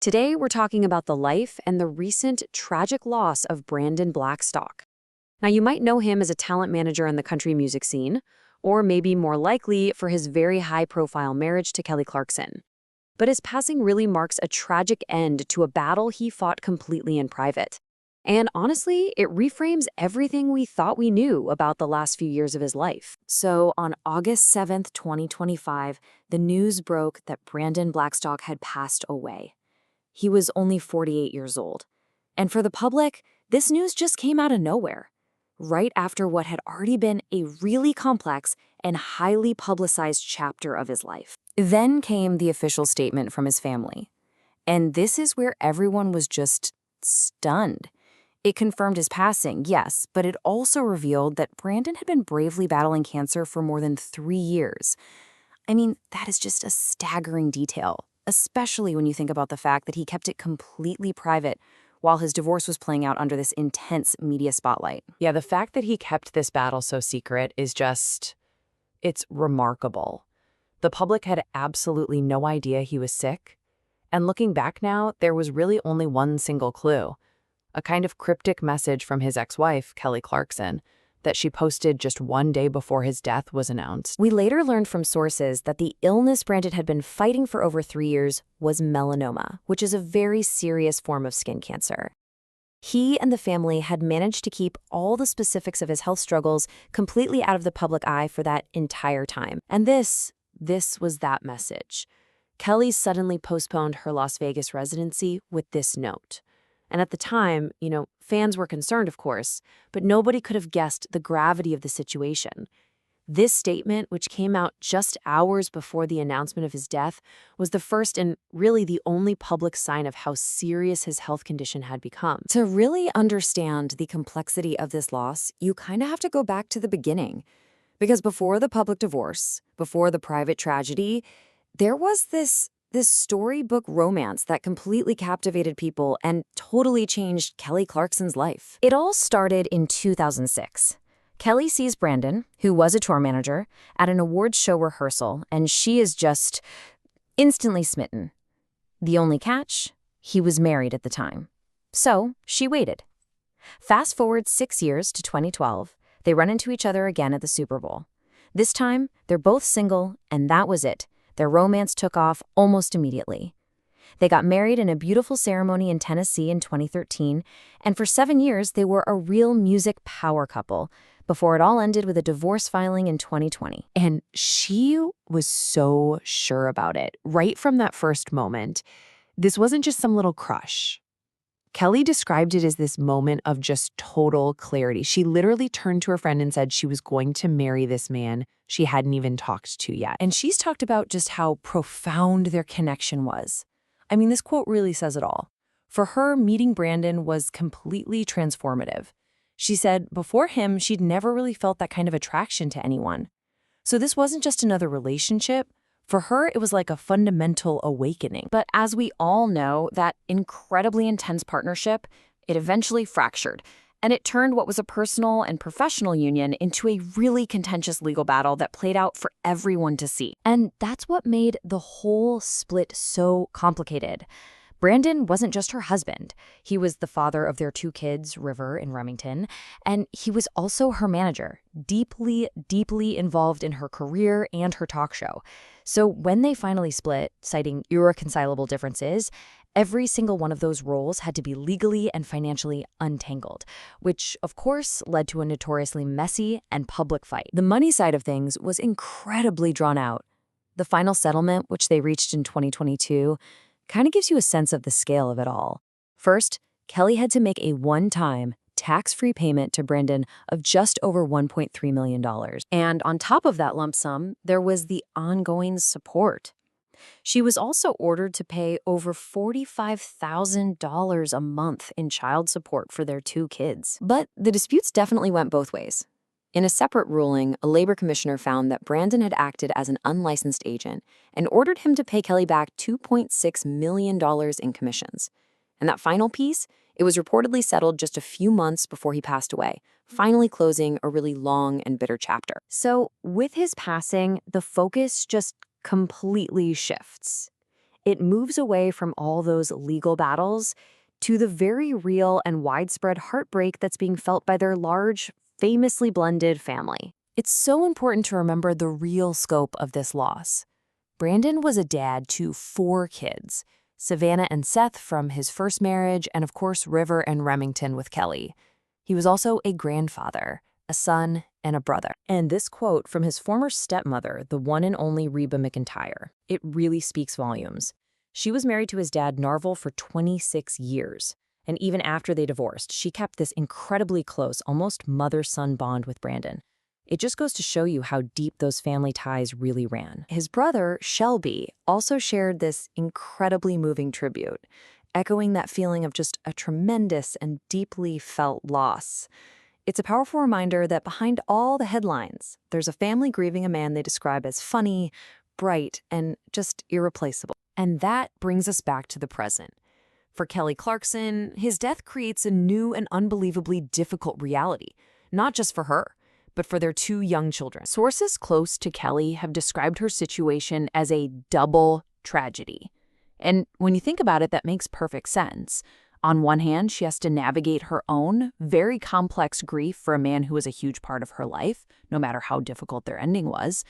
Today, we're talking about the life and the recent tragic loss of Brandon Blackstock. Now, you might know him as a talent manager in the country music scene, or maybe more likely for his very high-profile marriage to Kelly Clarkson. But his passing really marks a tragic end to a battle he fought completely in private. And honestly, it reframes everything we thought we knew about the last few years of his life. So on August 7th, 2025, the news broke that Brandon Blackstock had passed away. He was only 48 years old. And for the public, this news just came out of nowhere, right after what had already been a really complex and highly publicized chapter of his life. Then came the official statement from his family. And this is where everyone was just stunned. It confirmed his passing, yes, but it also revealed that Brandon had been bravely battling cancer for more than 3 years. I mean, that is just a staggering detail, especially when you think about the fact that he kept it completely private while his divorce was playing out under this intense media spotlight. Yeah, the fact that he kept this battle so secret is it's remarkable. The public had absolutely no idea he was sick. And looking back now, there was really only one single clue. A kind of cryptic message from his ex-wife, Kelly Clarkson, that she posted just one day before his death was announced. We later learned from sources that the illness Brandon had been fighting for over 3 years was melanoma, which is a very serious form of skin cancer. He and the family had managed to keep all the specifics of his health struggles completely out of the public eye for that entire time. And this was that message. Kelly suddenly postponed her Las Vegas residency with this note. And at the time, fans were concerned, of course, but nobody could have guessed the gravity of the situation. This statement, which came out just hours before the announcement of his death, was the first and really the only public sign of how serious his health condition had become. To really understand the complexity of this loss, you kind of have to go back to the beginning. Because before the public divorce, before the private tragedy, there was this storybook romance that completely captivated people and totally changed Kelly Clarkson's life. It all started in 2006. Kelly sees Brandon, who was a tour manager, at an awards show rehearsal, and she is just instantly smitten. The only catch? He was married at the time. So she waited. Fast forward 6 years to 2012, they run into each other again at the Super Bowl. This time, they're both single, and that was it. Their romance took off almost immediately. They got married in a beautiful ceremony in Tennessee in 2013, and for 7 years they were a real music power couple before it all ended with a divorce filing in 2020. And she was so sure about it, right from that first moment. This wasn't just some little crush. Kelly described it as this moment of just total clarity. She literally turned to her friend and said she was going to marry this man she hadn't even talked to yet. And she's talked about just how profound their connection was. I mean, this quote really says it all. For her, meeting Brandon was completely transformative. She said before him, she'd never really felt that kind of attraction to anyone. So this wasn't just another relationship. For her, it was like a fundamental awakening. But as we all know, that incredibly intense partnership, it eventually fractured. And it turned what was a personal and professional union into a really contentious legal battle that played out for everyone to see. And that's what made the whole split so complicated. Brandon wasn't just her husband. He was the father of their 2 kids, River and Remington, and he was also her manager, deeply, deeply involved in her career and her talk show. So when they finally split, citing irreconcilable differences, every single one of those roles had to be legally and financially untangled, which, of course, led to a notoriously messy and public fight. The money side of things was incredibly drawn out. The final settlement, which they reached in 2022, kind of gives you a sense of the scale of it all. First, Kelly had to make a one-time, tax-free payment to Brandon of just over $1.3 million. And on top of that lump sum, there was the ongoing support. She was also ordered to pay over $45,000 a month in child support for their 2 kids. But the disputes definitely went both ways. In a separate ruling, a labor commissioner found that Brandon had acted as an unlicensed agent and ordered him to pay Kelly back $2.6 million in commissions. And that final piece, it was reportedly settled just a few months before he passed away, finally closing a really long and bitter chapter. So with his passing, the focus just completely shifts. It moves away from all those legal battles to the very real and widespread heartbreak that's being felt by their large, famously blended family. It's so important to remember the real scope of this loss. Brandon was a dad to 4 kids, Savannah and Seth from his first marriage, and of course River and Remington with Kelly. He was also a grandfather, a son, and a brother. And this quote from his former stepmother, the one and only Reba McEntire, it really speaks volumes. She was married to his dad, Narvel, for 26 years. And even after they divorced, she kept this incredibly close, almost mother-son bond with Brandon. It just goes to show you how deep those family ties really ran. His brother, Shelby, also shared this incredibly moving tribute, echoing that feeling of just a tremendous and deeply felt loss. It's a powerful reminder that behind all the headlines, there's a family grieving a man they describe as funny, bright, and just irreplaceable. And that brings us back to the present. For Kelly Clarkson, his death creates a new and unbelievably difficult reality, not just for her, but for their 2 young children. Sources close to Kelly have described her situation as a double tragedy. And when you think about it, that makes perfect sense. On one hand, she has to navigate her own very complex grief for a man who was a huge part of her life, no matter how difficult their ending was.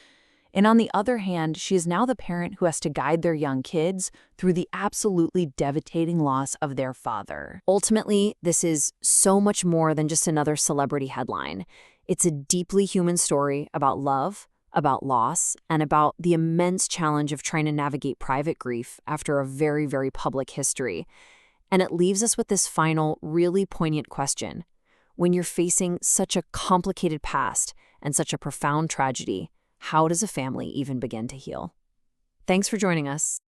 And on the other hand, she is now the parent who has to guide their young kids through the absolutely devastating loss of their father. Ultimately, this is so much more than just another celebrity headline. It's a deeply human story about love, about loss, and about the immense challenge of trying to navigate private grief after a very, very public history. And it leaves us with this final, really poignant question. When you're facing such a complicated past and such a profound tragedy, how does a family even begin to heal? Thanks for joining us.